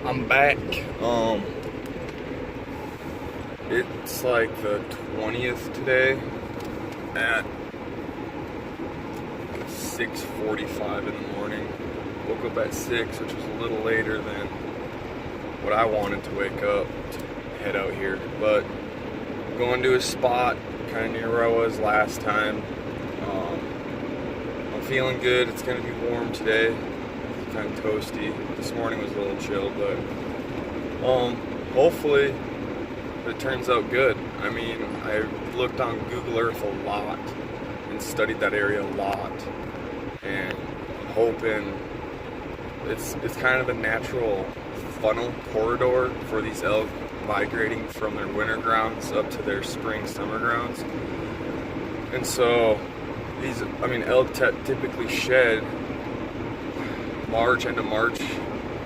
I'm back. It's like the 20th today at 6:45 in the morning. Woke up at 6, which was a little later than what I wanted to wake up to head out here. But going to a spot kind of near where I was last time. I'm feeling good. It's going to be warm today. It's kind of toasty. This morning was a little chill, but hopefully it turns out good. I mean, I looked on Google Earth a lot and studied that area a lot, and I'm hoping it's kind of a natural funnel corridor for these elk migrating from their winter grounds up to their spring summer grounds. And so elk typically shed end of March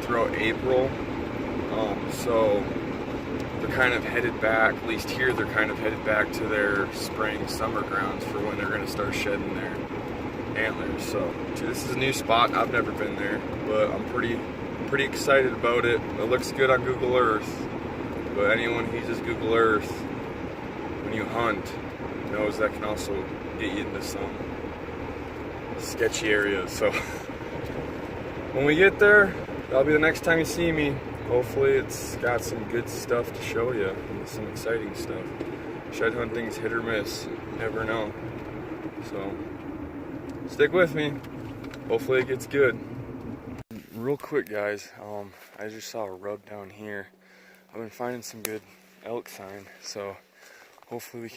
throughout April. So they're kind of headed back, at least here they're kind of headed back to their spring summer grounds for when they're going to start shedding their antlers. So this is a new spot. I've never been there, but I'm pretty excited about it. It looks good on Google Earth, but anyone who uses Google Earth when you hunt knows that can also get you into some sketchy areas. So when we get there, that'll be the next time you see me. Hopefully it's got some good stuff to show you, and some exciting stuff. Shed hunting's hit or miss, you never know. So stick with me. Hopefully it gets good. Real quick, guys, I just saw a rub down here. I've been finding some good elk sign, so hopefully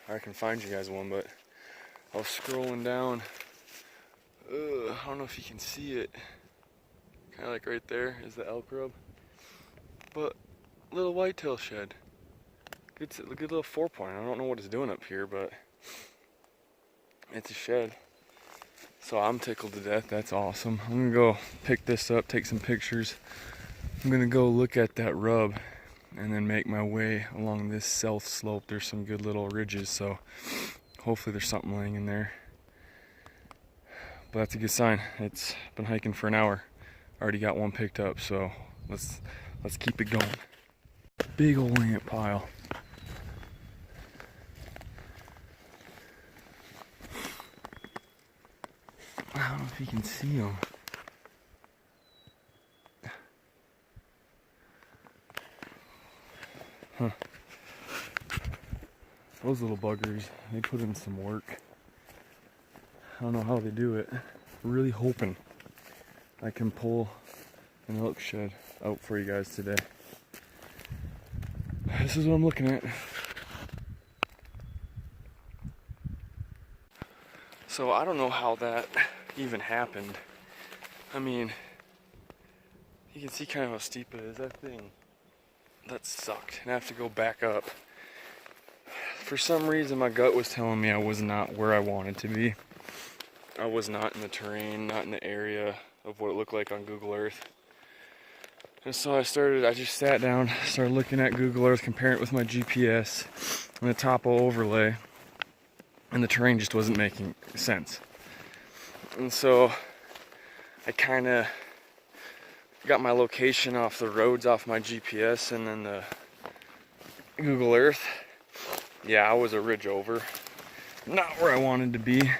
I can find you guys one. But I was scrolling down. I don't know if you can see it. Kind of like right there is the elk rub. But little whitetail shed. Good little 4-point. I don't know what it's doing up here, but it's a shed. So I'm tickled to death. That's awesome. I'm gonna go pick this up, take some pictures. I'm gonna go look at that rub and then make my way along this south slope. There's some good little ridges, so hopefully there's something laying in there. But that's a good sign. It's been hiking for an hour. Already got one picked up, so let's keep it going. Big old ant pile. I don't know if you can see them. Huh. Those little buggers, they put in some work. I don't know how they do it. Really hoping I can pull an elk shed out for you guys today. This is what I'm looking at. So I don't know how that even happened. I mean, you can see kind of how steep it is. That sucked. And I have to go back up. For some reason, my gut was telling me I was not where I wanted to be. I was not in the terrain, not in the area of what it looked like on Google Earth. And so I just sat down, started looking at Google Earth, comparing it with my GPS and the topo overlay, and the terrain just wasn't making sense. And so I kind of got my location off the roads off my GPS and then the Google Earth. Yeah, I was a ridge over. Not where I wanted to be.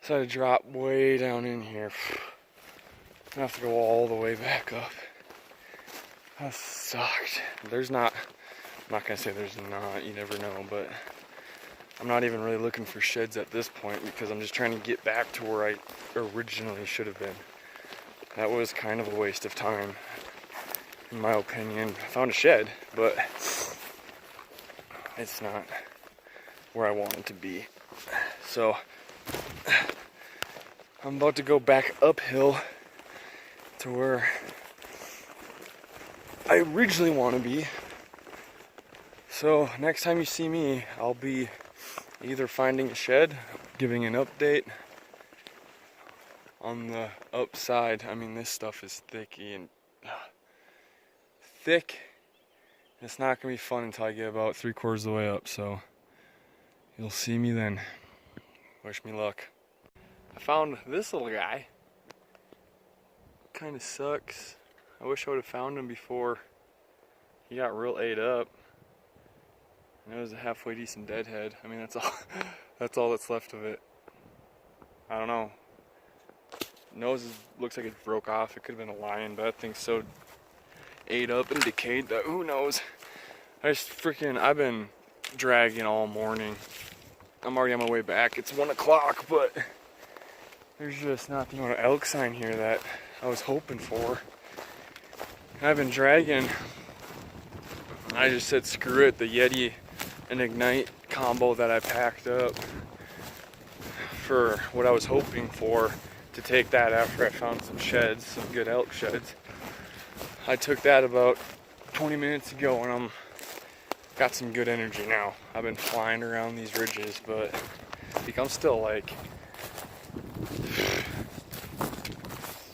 So I dropped way down in here. I have to go all the way back up. That sucked. I'm not gonna say there's not, you never know, but I'm not even really looking for sheds at this point because I'm just trying to get back to where I originally should have been. That was kind of a waste of time, in my opinion. I found a shed, but it's not where I want it to be. So I'm about to go back uphill to where I originally want to be. So next time you see me, I'll be either finding a shed, giving an update on the upside. I mean, this stuff is thicky and thick. It's not gonna be fun until I get about 3/4 of the way up, so you'll see me then. Wish me luck. I found this little guy. Kind of sucks. I wish I would have found him before he got real ate up. And it was a halfway decent deadhead. I mean, that's all. That's all that's left of it. I don't know. Nose looks like it broke off. It could have been a lion, but that thing's so ate up and decayed that who knows. I've been dragging all morning. I'm already on my way back. It's 1 o'clock, but there's just not the amount of elk sign here that I was hoping for. I've been dragging. I just said screw it, the Yeti and Ignite combo that I packed up for what I was hoping for, to take that after I found some sheds, some good elk sheds. I took that about 20 minutes ago and I'm got some good energy now. I've been flying around these ridges, but I think I'm still like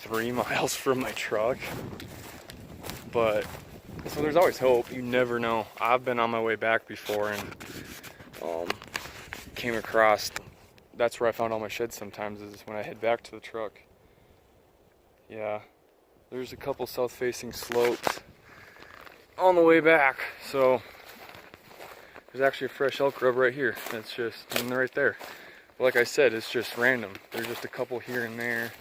3 miles from my truck. But so there's always hope. You never know. I've been on my way back before and came across. That's where I found all my sheds sometimes, is when I head back to the truck. Yeah, there's a couple south-facing slopes on the way back. So there's actually a fresh elk rub right here. That's just right there. But like I said, it's just random. There's just a couple here and there.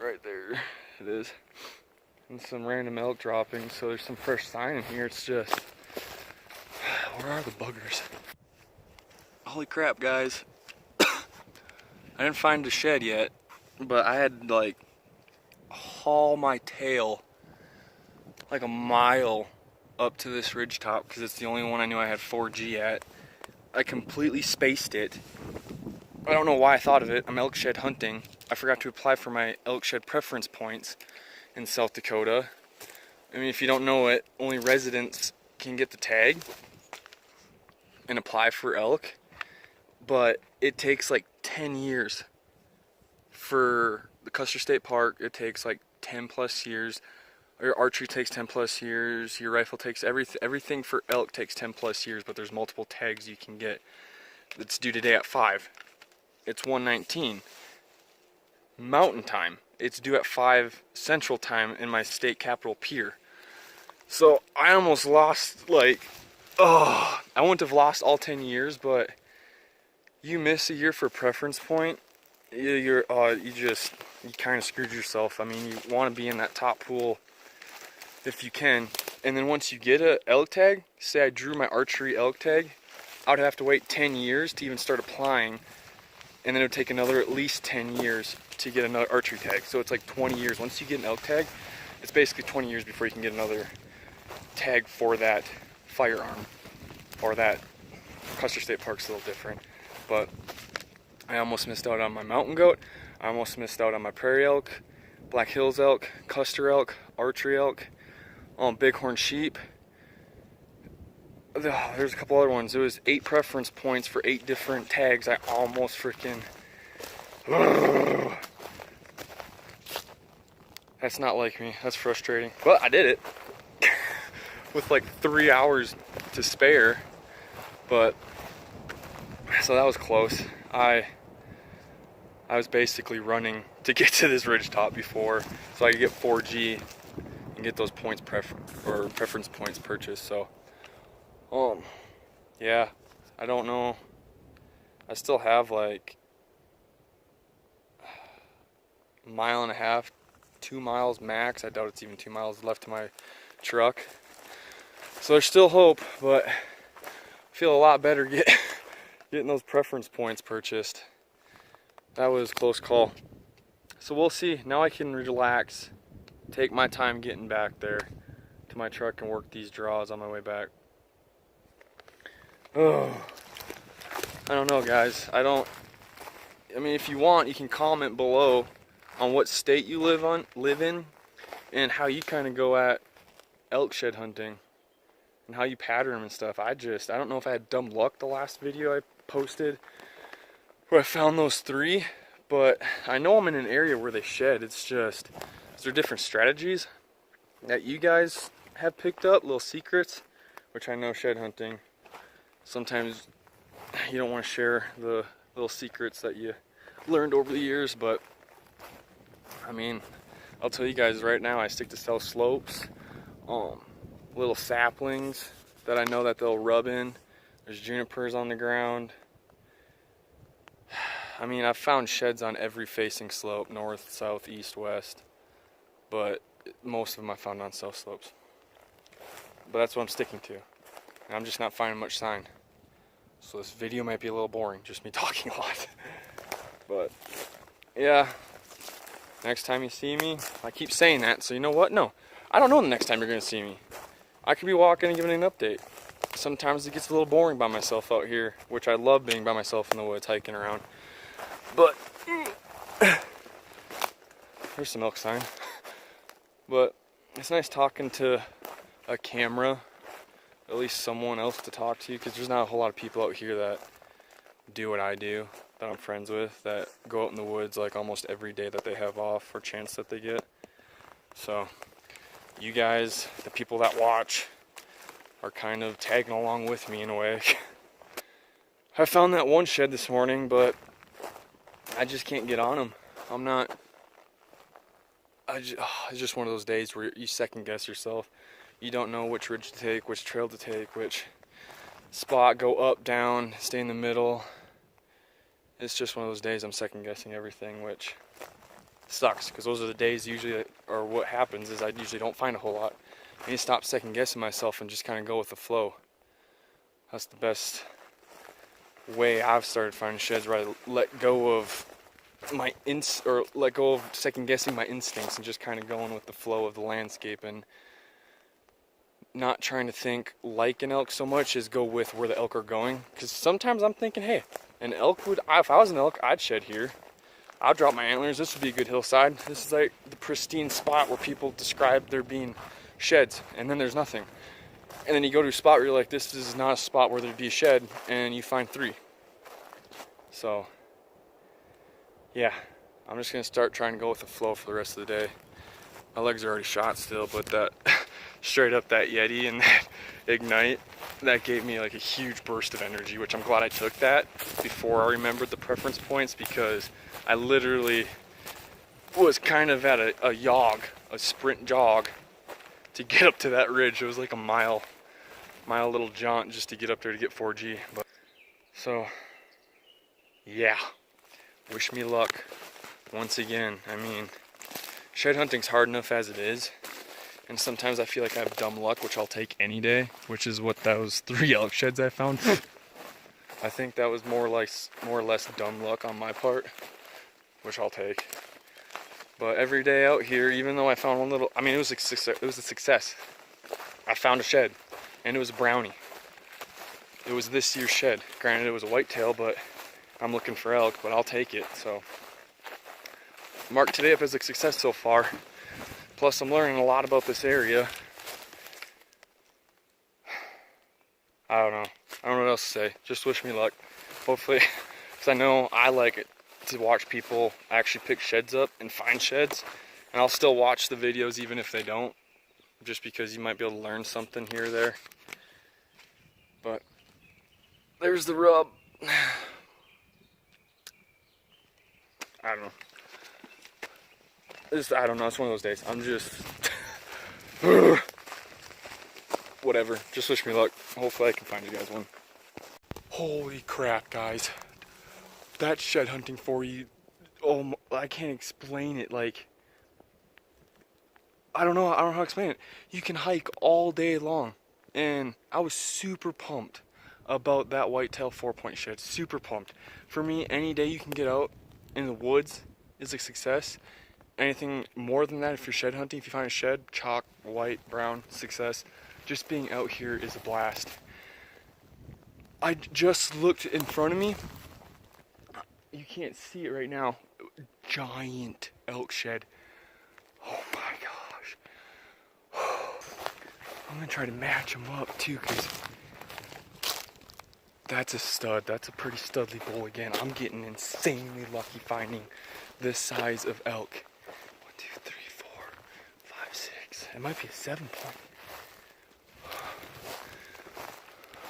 Right there it is. And some random elk droppings. So there's some fresh sign in here. It's just, where are the buggers? Holy crap, guys. I didn't find a shed yet, but I had to like haul my tail like a mile up to this ridge top because it's the only one I knew I had 4G at. I completely spaced it. I don't know why I thought of it. I'm elk shed hunting. I forgot to apply for my elk shed preference points in South Dakota. I mean, if you don't know it, only residents can get the tag and apply for elk, but it takes like 10 years. For the Custer State Park, it takes like 10 plus years. Your archery takes 10 plus years. Your rifle takes everything for elk takes 10 plus years, but there's multiple tags you can get. It's due today at 5. It's 1:19 Mountain Time. It's due at 5 Central Time in my state capital Pier. So I almost lost, like, I wouldn't have lost all 10 years, but you miss a year for preference point, you kind of screwed yourself. I mean, you want to be in that top pool if you can. And then once you get a elk tag, say I drew my archery elk tag, I would have to wait 10 years to even start applying. And then it would take another at least 10 years to get another archery tag. So it's like 20 years. Once you get an elk tag, it's basically 20 years before you can get another tag for that firearm. Or that Custer State Park's a little different. But I almost missed out on my mountain goat. I almost missed out on my prairie elk, Black Hills elk, Custer elk, archery elk, bighorn sheep. There's a couple other ones. It was 8 preference points for 8 different tags. I almost freaking... That's not like me. That's frustrating. But I did it. With like 3 hours to spare. But... So that was close. I was basically running to get to this ridge top before, so I could get 4G and get those points preference points purchased. So, yeah, I don't know. I still have like a mile and a half, 2 miles max. I doubt it's even 2 miles left to my truck. So there's still hope, but I feel a lot better getting those preference points purchased. That was a close call. So we'll see. Now I can relax, take my time getting back there to my truck and work these draws on my way back. Oh, I don't know, guys. I mean, if you want, you can comment below on what state you live in and how you kind of go at elk shed hunting and how you pattern them and stuff. I don't know if I had dumb luck the last video I posted where I found those 3, but I know I'm in an area where they shed. It's just, there are different strategies that you guys have picked up, little secrets, which I know shed hunting, sometimes you don't want to share the little secrets that you learned over the years, but I mean, I'll tell you guys right now, I stick to stealth slopes, little saplings that I know that they'll rub in. There's junipers on the ground. I mean, I've found sheds on every facing slope, north, south, east, west, but most of them I found on stealth slopes. But that's what I'm sticking to, and I'm just not finding much sign. So this video might be a little boring, just me talking a lot. But yeah, next time you see me, I keep saying that, so you know what? No, I don't know the next time you're gonna see me. I could be walking and giving an update. Sometimes it gets a little boring by myself out here, which I love being by myself in the woods, hiking around. But there's some elk sign. But it's nice talking to a camera, at least someone else to talk to, because there's not a whole lot of people out here that do what I do, that I'm friends with, that go out in the woods like almost every day that they have off or chance that they get. So you guys, the people that watch, are kind of tagging along with me in a way. I found that one shed this morning, but I just can't get on them. It's just one of those days where you second guess yourself. You don't know which ridge to take, which trail to take, which spot, go up, down, stay in the middle. It's just one of those days I'm second guessing everything, which sucks, because those are the days usually, or what happens is I usually don't find a whole lot. I need to stop second guessing myself and just kind of go with the flow. That's the best way I've started finding sheds, where I let go of let go of second guessing my instincts and just kind of going with the flow of the landscape, and not trying to think like an elk so much as go with where the elk are going. Because sometimes I'm thinking, hey, an elk would, if I was an elk, I'd shed here. I'll drop my antlers. This would be a good hillside. This is like the pristine spot where people describe there being sheds, and then there's nothing. And then you go to a spot where you're like, this is not a spot where there'd be a shed, and you find 3. So yeah, I'm just gonna start trying to go with the flow for the rest of the day. My legs are already shot still, but that straight up, that Yeti and that Ignite, that gave me like a huge burst of energy, which I'm glad I took that before I remembered the preference points, because I literally was kind of at a sprint jog to get up to that ridge. It was like a mile little jaunt just to get up there to get 4G. But so yeah, wish me luck once again. I mean, shed hunting's hard enough as it is, and sometimes I feel like I have dumb luck, which I'll take any day, which is what those 3 elk sheds I found. I think that was more or less dumb luck on my part, which I'll take. But every day out here, even though I found one little, I mean, it was a success. I found a shed, and it was a brownie. It was this year's shed. Granted, it was a whitetail, but I'm looking for elk, but I'll take it. So mark today up as a success so far. Plus, I'm learning a lot about this area. I don't know. I don't know what else to say. Just wish me luck. Hopefully, because I know I like it to watch people actually pick sheds up and find sheds. And I'll still watch the videos even if they don't, just because you might be able to learn something here or there. But there's the rub. I don't know. I don't know, it's one of those days. I'm just whatever. Just wish me luck. Hopefully I can find you guys one. Holy crap, guys. That shed hunting for you. Oh, I can't explain it. Like, I don't know how to explain it. You can hike all day long, and I was super pumped about that whitetail 4-point shed. Super pumped. For me, any day you can get out in the woods is a success. Anything more than that, if you're shed hunting, if you find a shed, chalk, white, brown, success. Just being out here is a blast. I just looked in front of me. You can't see it right now. Giant elk shed. Oh my gosh. I'm gonna try to match them up too, because that's a stud. That's a pretty studly bull again. I'm getting insanely lucky finding this size of elk. 1, 2, 3, 4, 5, 6. It might be a 7-point.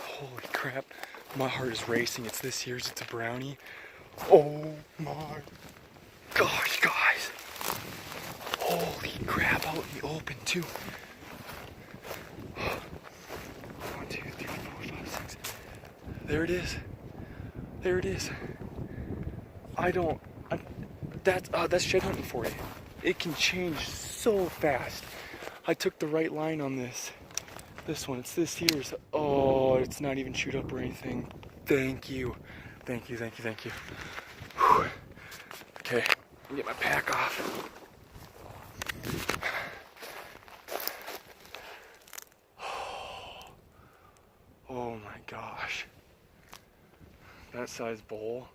Holy crap. My heart is racing. It's this year's. It's a brownie. Oh my gosh, guys. Holy out in the open too. 1, 2, 3, 4, 5, 6. There it is. There it is. That's shed hunting for you. It can change so fast. I took the right line on this. This one, it's this here. So, oh, it's not even chewed up or anything. Thank you. Thank you, thank you, thank you. Whew. Okay, get my pack off. Oh my gosh. That size bowl.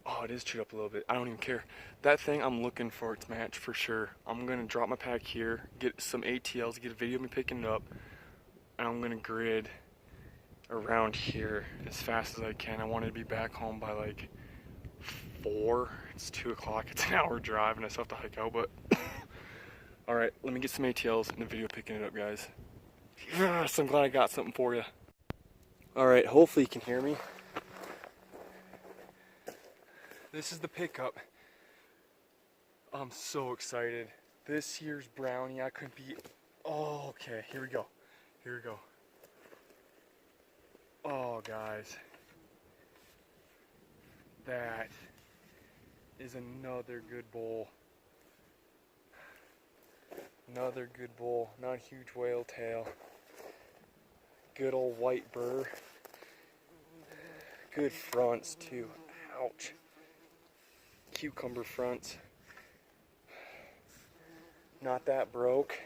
Oh, it is chewed up a little bit. I don't even care. That thing, I'm looking for its match for sure. I'm gonna drop my pack here, get some ATLs, get a video of me picking it up, and I'm gonna grid around here as fast as I can. I wanted to be back home by like 4. It's 2 o'clock. It's an hour drive, and I still have to hike out. But all right, let me get some ATLs and a video picking it up, guys. Yes, I'm glad I got something for you. All right, hopefully you can hear me. This is the pickup. I'm so excited. This year's brownie, I couldn't be. Oh, okay, here we go. Here we go. Oh, guys. That is another good bowl. Another good bowl. Not a huge whale tail. Good old white burr. Good fronts, too. Ouch. Cucumber fronts. Not that broke.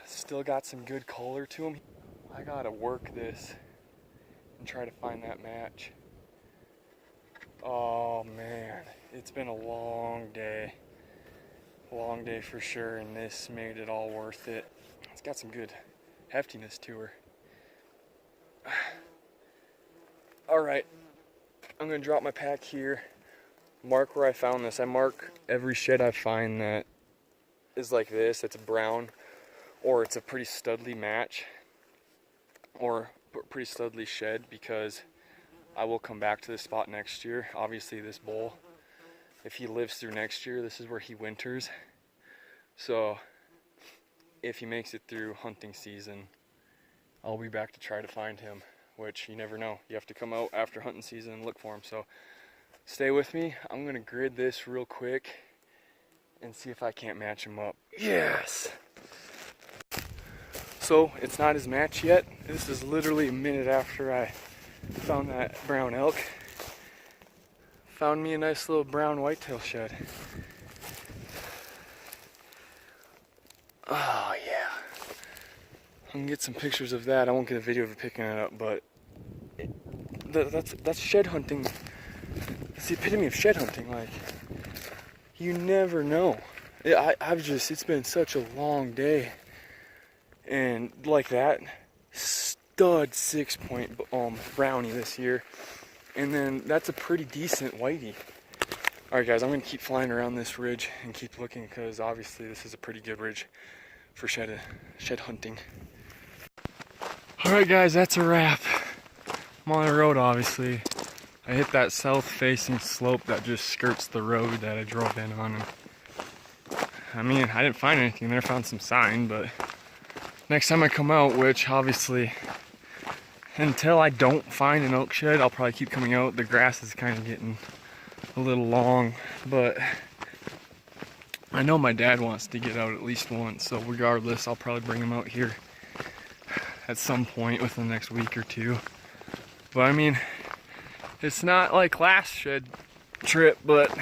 Still got some good color to them. I gotta work this and try to find that match. Oh man, it's been a long day. Long day for sure, and this made it all worth it. It's got some good heftiness to her. All right, I'm gonna drop my pack here. Mark where I found this. I mark every shed I find that is like this. It's a brown, or it's a pretty studly match, or pretty studly shed, because I will come back to this spot next year. Obviously this bull, if he lives through next year, this is where he winters. So if he makes it through hunting season, I'll be back to try to find him, which you never know. You have to come out after hunting season and look for him. So stay with me. I'm gonna grid this real quick and see if I can't match him up. Yes! So it's not his match yet. This is literally a minute after I found that brown elk. Found me a nice little brown whitetail shed. Oh yeah. I'm gonna get some pictures of that. I won't get a video of it picking it up, but that's shed hunting. It's the epitome of shed hunting. Like, you never know. It's been such a long day, and like that stud 6-point brownie this year, and then that's a pretty decent whitey. All right, guys, I'm gonna keep flying around this ridge and keep looking, because obviously this is a pretty good ridge for shed hunting. All right, guys, that's a wrap. I'm on the road, obviously. I hit that south-facing slope that just skirts the road that I drove in on. And, I mean, I didn't find anything there. Found some sign, but next time I come out, which obviously, until I don't find an elk shed, I'll probably keep coming out. The grass is kind of getting a little long, but I know my dad wants to get out at least once, so regardless, I'll probably bring him out here at some point within the next week or two. But I mean, it's not like last shed trip, but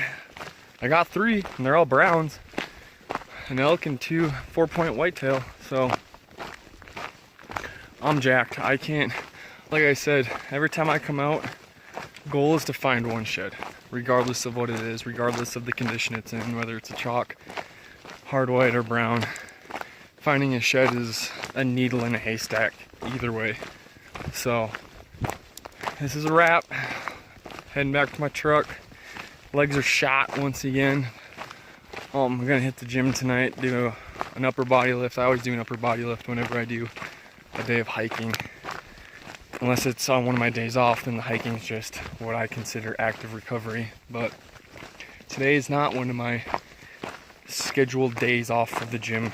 I got 3 and they're all browns, an elk and 2 4-point whitetail, so I'm jacked. I can't, like I said, every time I come out, goal is to find one shed, regardless of what it is, regardless of the condition it's in, whether it's a chalk, hard white, or brown. Finding a shed is a needle in a haystack, either way. So this is a wrap. Heading back to my truck. Legs are shot once again. I'm gonna hit the gym tonight, do an upper body lift. I always do an upper body lift whenever I do a day of hiking. Unless it's on one of my days off, then the hiking is just what I consider active recovery. But today is not one of my scheduled days off of the gym.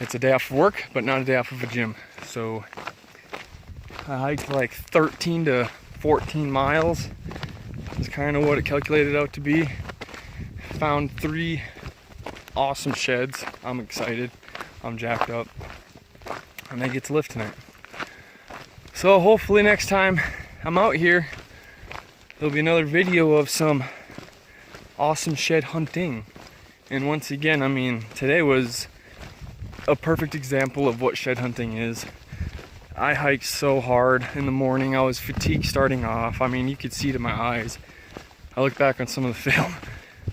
It's a day off of work, but not a day off of a gym. So I hiked like 13 to 14 miles. That's kind of what it calculated out to be. Found 3 awesome sheds. I'm excited. I'm jacked up. And I get to lift tonight. So hopefully next time I'm out here, there'll be another video of some awesome shed hunting. And once again, I mean, today was a perfect example of what shed hunting is. I hiked so hard in the morning. I was fatigued starting off. I mean, you could see it in my eyes. I look back on some of the film.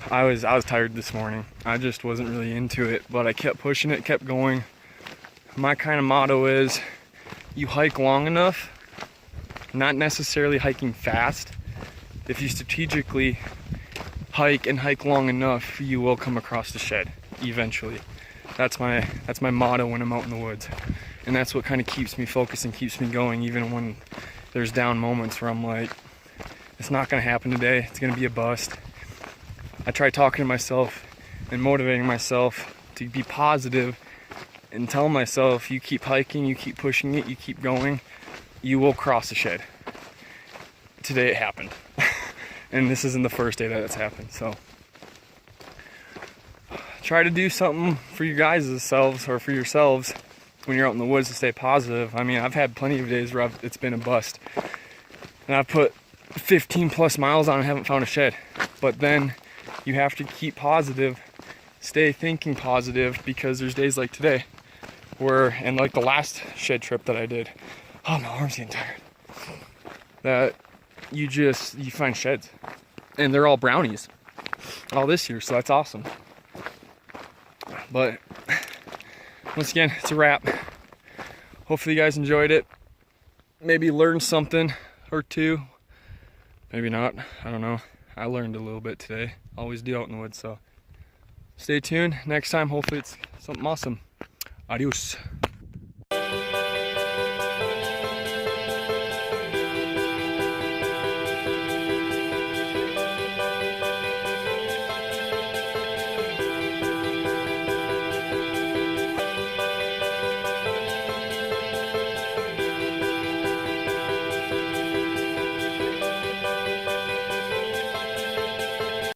I was tired this morning. I just wasn't really into it, but I kept pushing it, kept going. My kind of motto is, you hike long enough, not necessarily hiking fast. If you strategically hike and hike long enough, you will come across the shed eventually. That's my motto when I'm out in the woods. And that's what kind of keeps me focused and keeps me going, even when there's down moments where I'm like, it's not gonna happen today, it's gonna be a bust. I try talking to myself and motivating myself to be positive and tell myself, you keep hiking, you keep pushing it, you keep going, you will cross the shed. Today it happened. And this isn't the first day that it's happened, so. Try to do something for you guys' selves or for yourselves when you're out in the woods to stay positive. I mean, I've had plenty of days where it's been a bust. And I've put 15 plus miles on and haven't found a shed. But then you have to keep positive, stay thinking positive, because there's days like today where, and like the last shed trip that I did, oh, my arm's getting tired, that you find sheds. And they're all brownies all this year, so that's awesome. But once again, it's a wrap. Hopefully you guys enjoyed it. Maybe learned something or two. Maybe not. I don't know. I learned a little bit today. Always do out in the woods, so stay tuned. Next time, hopefully it's something awesome. Adios.